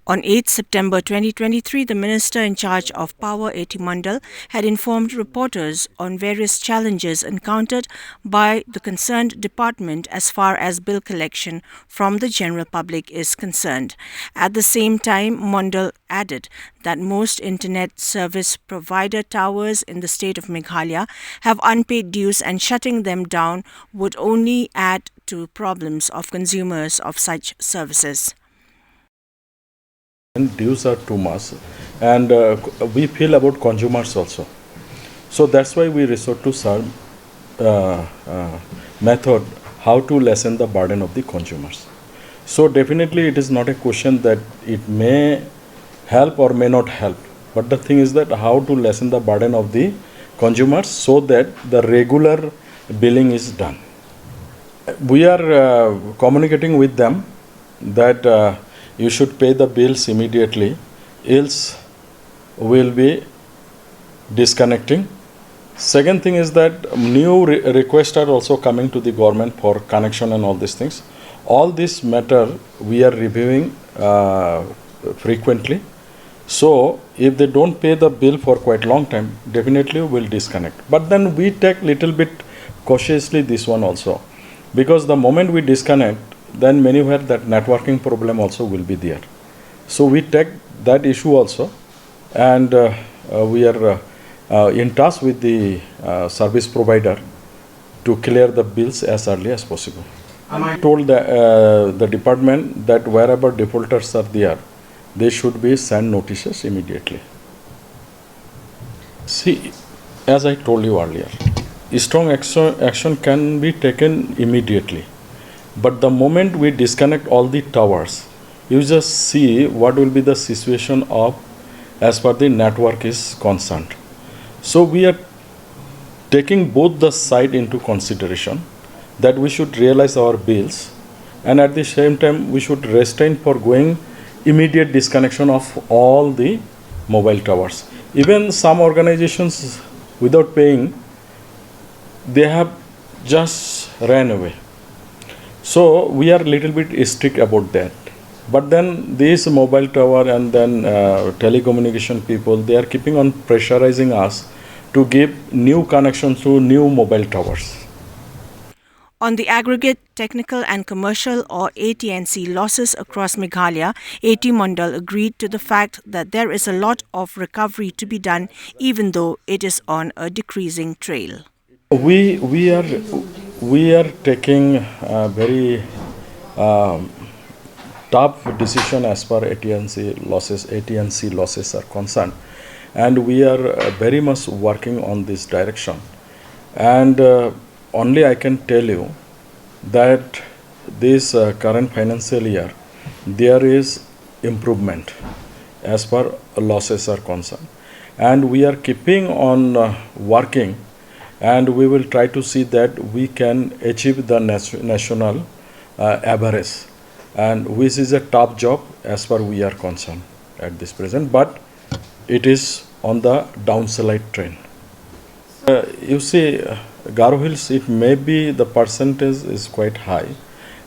On 8 September 2023, the Minister in charge of Power, T Mondal, had informed reporters on various challenges encountered by the concerned department as far as bill collection from the general public is concerned. At the same time, Mondal added that most internet service provider towers in the state of Meghalaya have unpaid dues, and shutting them down would only add to problems of consumers of such services. And dues are too much, and we feel about consumers also. So that's why we resort to some method how to lessen the burden of the consumers. So definitely it is not a question that it may help or may not help, but the thing is that how to lessen the burden of the consumers so that the regular billing is done. We are communicating with them that you should pay the bills immediately, else we'll be disconnecting. Second thing is that new requests are also coming to the government for connection and all these things. All this matter we are reviewing frequently. So if they don't pay the bill for quite long time, definitely we'll disconnect. But then we take little bit cautiously this one also, because the moment we disconnect, then anywhere that networking problem also will be there. So we take that issue also, and we are in touch with the service provider to clear the bills as early as possible. I told the department that wherever defaulters are there, they should be sent notices immediately. See, as I told you earlier, strong action can be taken immediately. But the moment we disconnect all the towers, you just see what will be the situation of as far the network is concerned. So we are taking both the side into consideration, that we should realize our bills, and at the same time we should restrain for going immediate disconnection of all the mobile towers. Even some organizations, without paying, they have just ran away. So we are a little bit strict about that. But then these mobile tower and then telecommunication people, they are keeping on pressurizing us to give new connections to new mobile towers. On the aggregate technical and commercial or AT&C losses across Meghalaya, T Mondal agreed to the fact that there is a lot of recovery to be done, even though it is on a decreasing trail. We are taking a very tough decision as far AT&C losses are concerned, and we are very much working on this direction. And only I can tell you that this current financial year there is improvement as far losses are concerned, and we are keeping on working, and we will try to see that we can achieve the national average, and which is a top job as far we are concerned at this present, but it is on the downslide trend. You see, Garo Hills, it may be the percentage is quite high,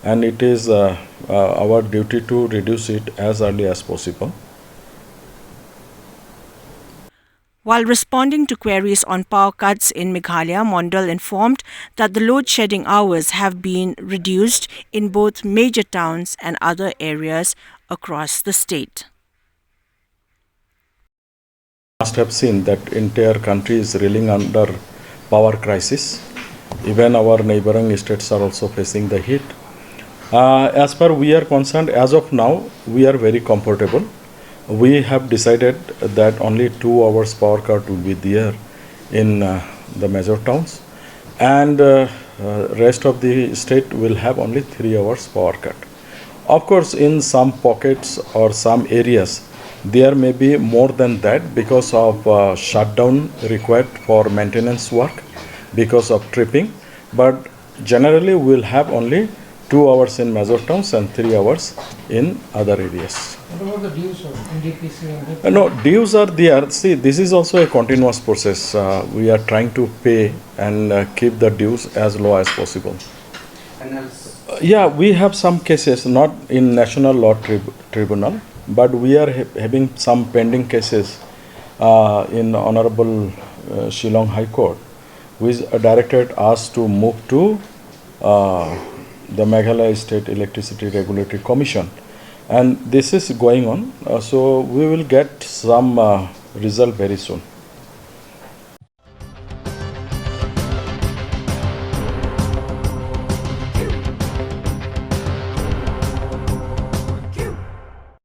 and it is our duty to reduce it as early as possible. While responding to queries on power cuts in Meghalaya, Mondal informed that the load shedding hours have been reduced in both major towns and other areas across the state. Must have seen that entire country is reeling under power crisis. Even our neighboring states are also facing the heat. As far we are concerned, as of now, we are very comfortable. We have decided that only 2 hours power cut will be there in the major towns, and rest of the state will have only 3 hours power cut. Of course, in some pockets or some areas, there may be more than that because of shutdown required for maintenance work because of tripping, but generally we will have only 2 hours in major towns and 3 hours in other areas. What about the dues of NDPC? No, dues are there. See, this is also a continuous process. We are trying to pay and keep the dues as low as possible. Yeah, we have some cases, not in National Law Tribunal, but we are having some pending cases in Honorable Shillong High Court, which directed us to move to the Meghalaya State Electricity Regulatory Commission. And this is going on, so we will get some result very soon.